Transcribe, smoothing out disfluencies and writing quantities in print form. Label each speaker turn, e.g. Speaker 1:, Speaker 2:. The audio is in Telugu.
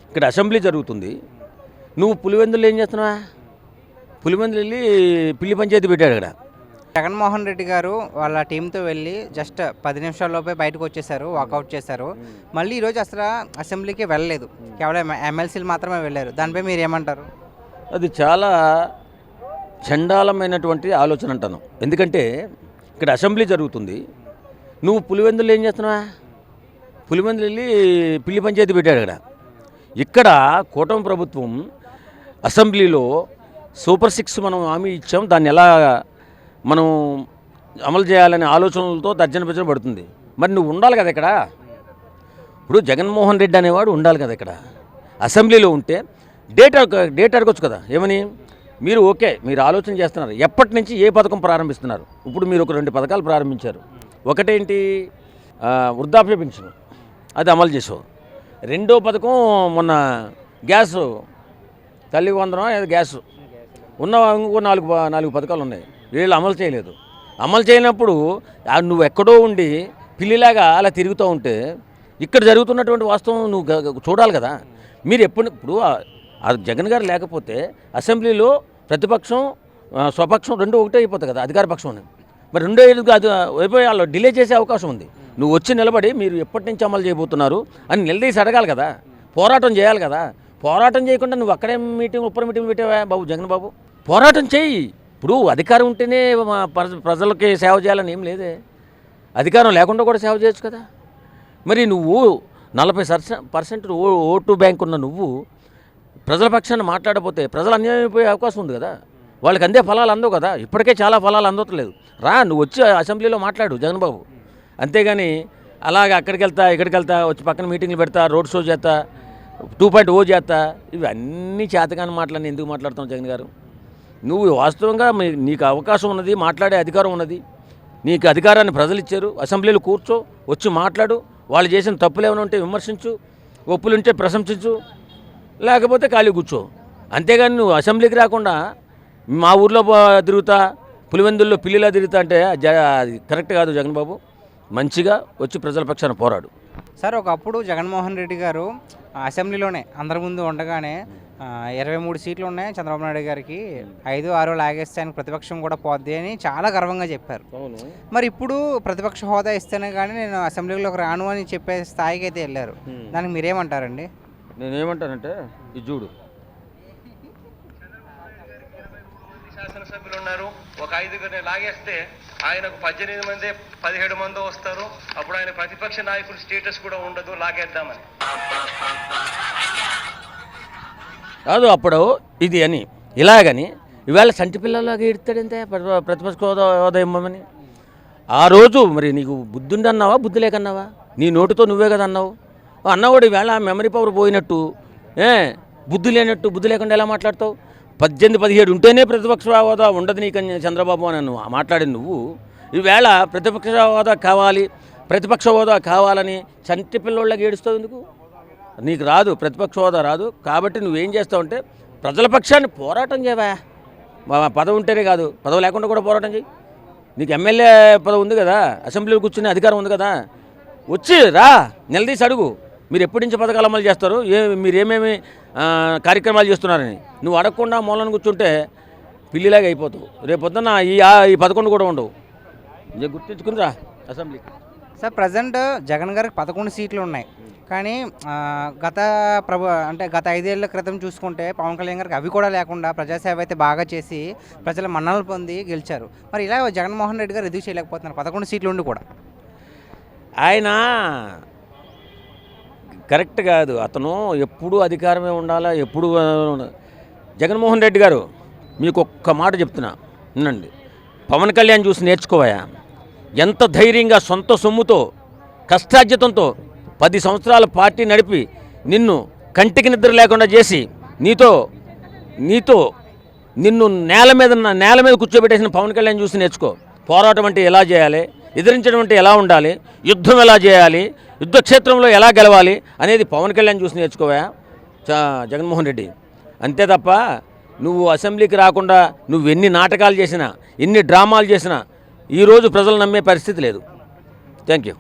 Speaker 1: ఇక్కడ అసెంబ్లీ జరుగుతుంది. నువ్వు పులివెందులు ఏం చేస్తున్నావా? పులివెందులు వెళ్ళి పిల్లి పంచాయతీ పెట్టాడు ఇక్కడ.
Speaker 2: జగన్మోహన్ రెడ్డి గారు వాళ్ళ టీంతో వెళ్ళి జస్ట్ 10 నిమిషాల్లోపే బయటకు వచ్చేసారు, వాకౌట్ చేశారు. మళ్ళీ ఈరోజు అసలు అసెంబ్లీకి వెళ్ళలేదు, కేవలం ఎమ్మెల్సీలు మాత్రమే వెళ్ళారు. దానిపై మీరు ఏమంటారు?
Speaker 1: అది చాలా చండాలమైనటువంటి ఆలోచన అంటాను. ఎందుకంటే ఇక్కడ అసెంబ్లీ జరుగుతుంది. నువ్వు పులివెందులు ఏం చేస్తున్నావా? పులివెందులు వెళ్ళి పిల్లి పంచాయతీ పెట్టాడు ఇక్కడ. ఇక్కడ కూటమి ప్రభుత్వం అసెంబ్లీలో సూపర్ 6 మనం హామీ ఇచ్చాం, దాన్ని ఎలా మనం అమలు చేయాలనే ఆలోచనలతో తర్జన పడుతుంది. మరి నువ్వు ఉండాలి కదా ఇక్కడ. ఇప్పుడు జగన్మోహన్ రెడ్డి అనేవాడు ఉండాలి కదా ఇక్కడ. అసెంబ్లీలో ఉంటే డేట్ అడగొచ్చు కదా. ఏమని మీరు ఓకే మీరు ఆలోచన చేస్తున్నారు, ఎప్పటి నుంచి ఏ పథకం ప్రారంభిస్తున్నారు? ఇప్పుడు మీరు ఒక 2 పథకాలు ప్రారంభించారు. ఒకటేంటి, వృద్ధాప్య పెన్షన్, అది అమలు చేసావు. రెండో పథకం మొన్న గ్యాస్, తల్లి వందనం ఏదో గ్యాస్ ఉన్న ఇంకో 4 పథకాలు ఉన్నాయి, వీళ్ళు అమలు చేయలేదు. అమలు చేయనప్పుడు నువ్వు ఎక్కడో ఉండి పిల్లిలాగా అలా తిరుగుతూ ఉంటే ఇక్కడ జరుగుతున్నటువంటి వాస్తవం నువ్వు చూడాలి కదా. మీరు ఇప్పుడు జగన్ గారు లేకపోతే అసెంబ్లీలో ప్రతిపక్షం స్వపక్షం రెండు ఒకటే అయిపోతాయి కదా, అధికార పక్షం. మరి రెండో అది అయిపోయి వాళ్ళు డిలే చేసే అవకాశం ఉంది. నువ్వు వచ్చి నిలబడి మీరు ఎప్పటి నుంచి అమలు చేయబోతున్నారు అని నిలదీసి అడగాలి కదా, పోరాటం చేయాలి కదా. పోరాటం చేయకుండా నువ్వు అక్కడే ఉప్పర్ మీటింగ్ పెట్టావా బాబు జగన్ బాబు? పోరాటం చేయి. ఇప్పుడు అధికారం ఉంటేనే ప్రజలకి సేవ చేయాలని ఏం లేదే, అధికారం లేకుండా కూడా సేవ చేయొచ్చు కదా. మరి నువ్వు 40% ఓటు బ్యాంక్ ఉన్న నువ్వు ప్రజల పక్షాన్ని మాట్లాడకపోతే ప్రజలు అన్యాయం అయిపోయే అవకాశం ఉంది కదా. వాళ్ళకి అందే ఫలాలు అందవు కదా, ఇప్పటికే చాలా ఫలాలు అందట్లేదు. నువ్వు వచ్చి అసెంబ్లీలో మాట్లాడు జగన్ బాబు. అంతేగాని అలాగే అక్కడికి వెళ్తా ఇక్కడికి వెళ్తా వచ్చి పక్కన మీటింగ్లు పెడతా, రోడ్ షో చేస్తా, 2.0 చేస్తా, ఇవి అన్నీ చేతగాని మాటలని ఎందుకు మాట్లాడుతావు జగన్ గారు? నువ్వు వాస్తవంగా నీకు అవకాశం ఉన్నది, మాట్లాడే అధికారం ఉన్నది, నీకు అధికారాన్ని ప్రజలు ఇచ్చారు. అసెంబ్లీలో కూర్చో, వచ్చి మాట్లాడు, వాళ్ళు చేసిన తప్పులు ఏమైనా ఉంటే విమర్శించు, ఒప్పులుంటే ప్రశంసించు, లేకపోతే ఖాళీ కూర్చో. అంతేగాని నువ్వు అసెంబ్లీకి రాకుండా మా ఊర్లో తిరుగుతా, పులివెందుల్లో పిల్లిలా తిరుగుతా అంటే అది కరెక్ట్ కాదు జగన్ బాబు. మంచిగా వచ్చి ప్రజల పక్షాన పోరాడు.
Speaker 2: సార్, ఒకప్పుడు జగన్మోహన్ రెడ్డి గారు అసెంబ్లీలోనే అందరి ముందు ఉండగానే 23 సీట్లు ఉన్నాయి చంద్రబాబు నాయుడు గారికి, 5-6 లాగేస్తే ఆయనకు ప్రతిపక్షం కూడా పోద్ది అని చాలా గర్వంగా చెప్పారు. మరి ఇప్పుడు ప్రతిపక్ష హోదా ఇస్తేనే కానీ నేను అసెంబ్లీలోకి రాను అని చెప్పే స్థాయికి అయితే వెళ్ళారు. దానికి మీరేమంటారండి?
Speaker 1: నేనేమంటానంటే, ఇది చూడు,
Speaker 3: శాసనసభ్యులు ఉన్నారు, ఒక 5 లాగేస్తే ఆయనకు 18 మంది 17 మంది వస్తారు. అప్పుడు ఆయన ప్రతిపక్ష నాయకుడు స్టేటస్ కూడా ఉండదు, లాగేద్దామని
Speaker 1: కాదు అప్పుడు ఇది అని ఇలాగని ఇవాళ సంటి పిల్లలాగా ఎడతాడంతే ప్రతిపక్ష హోదా ఇమ్మని. ఆ రోజు మరి నీకు బుద్ధుండి అన్నావా, బుద్ధి లేకన్నావా? నీ నోటితో నువ్వే కదా అన్నావు. అన్నవాడు ఈవేళ మెమరీ పవర్ పోయినట్టు, బుద్ధి లేనట్టు, బుద్ధి లేకుండా ఎలా మాట్లాడతావు? 18-17 ఉంటేనే ప్రతిపక్ష హోదా ఉండదు నీకు చంద్రబాబు అని నువ్వు మాట్లాడి నువ్వు ఈవేళ ప్రతిపక్ష హోదా కావాలి, ప్రతిపక్ష హోదా కావాలని చంటి పిల్లోళ్ళకి ఏడుస్తావు ఎందుకు? నీకు రాదు, ప్రతిపక్ష హోదా రాదు. కాబట్టి నువ్వేం చేస్తావు అంటే ప్రజల పక్షాన్ని పోరాటం చేయవా. పదవి ఉంటేనే కాదు, పదవి లేకుండా కూడా పోరాటం చేయి. నీకు ఎమ్మెల్యే పదవి ఉంది కదా, అసెంబ్లీలో కూర్చునే అధికారం ఉంది కదా, వచ్చి రా, నిలదీసి అడుగు. మీరు ఎప్పటి నుంచి పథకాలు అమలు చేస్తారు, మీరు ఏమేమి కార్యక్రమాలు చేస్తున్నారని. నువ్వు అడగకుండా మూలను కూర్చుంటే పిల్లిలాగా అయిపోతావు. రేపొద్దున ఈ 11 కూడా ఉండవు. గుర్తించుకుందిరా అసెంబ్లీ.
Speaker 2: సార్, ప్రజెంట్ జగన్ గారికి 11 సీట్లు ఉన్నాయి. కానీ గత 5 ఏళ్ల క్రితం చూసుకుంటే పవన్ కళ్యాణ్ గారికి అవి కూడా లేకుండా ప్రజాసేవ అయితే బాగా చేసి ప్రజల మన్ననలు పొంది గెలిచారు. మరి ఇలా జగన్మోహన్ రెడ్డి గారు ఎదుగు చేయలేకపోతున్నారు 11 సీట్లు ఉండి కూడా.
Speaker 1: ఆయన కరెక్ట్ కాదు. అతను ఎప్పుడూ అధికారమే ఉండాలా, ఎప్పుడు. జగన్మోహన్ రెడ్డి గారు మీకు ఒక్క మాట చెప్తున్నా వినండి. పవన్ కళ్యాణ్ చూసి నేర్చుకోవా. ఎంత ధైర్యంగా సొంత సొమ్ముతో కష్టార్జితంతో 10 సంవత్సరాల పార్టీ నడిపి నిన్ను కంటికి నిద్ర లేకుండా చేసి నిన్ను నేల మీద కూర్చోబెట్టేసిన పవన్ కళ్యాణ్ చూసి నేర్చుకో. పోరాటం అంటే ఎలా చేయాలి, ఎదిరించడం అంటే ఎలా ఉండాలి, యుద్ధం ఎలా చేయాలి, యుద్ధక్షేత్రంలో ఎలా గెలవాలి అనేది పవన్ కళ్యాణ్ చూసి నేర్చుకోవా జగన్మోహన్ రెడ్డి. అంతే తప్ప నువ్వు అసెంబ్లీకి రాకుండా నువ్వు ఎన్ని నాటకాలు చేసినా, ఎన్ని డ్రామాలు చేసినా ఈరోజు ప్రజలు నమ్మే పరిస్థితి లేదు. Thank you.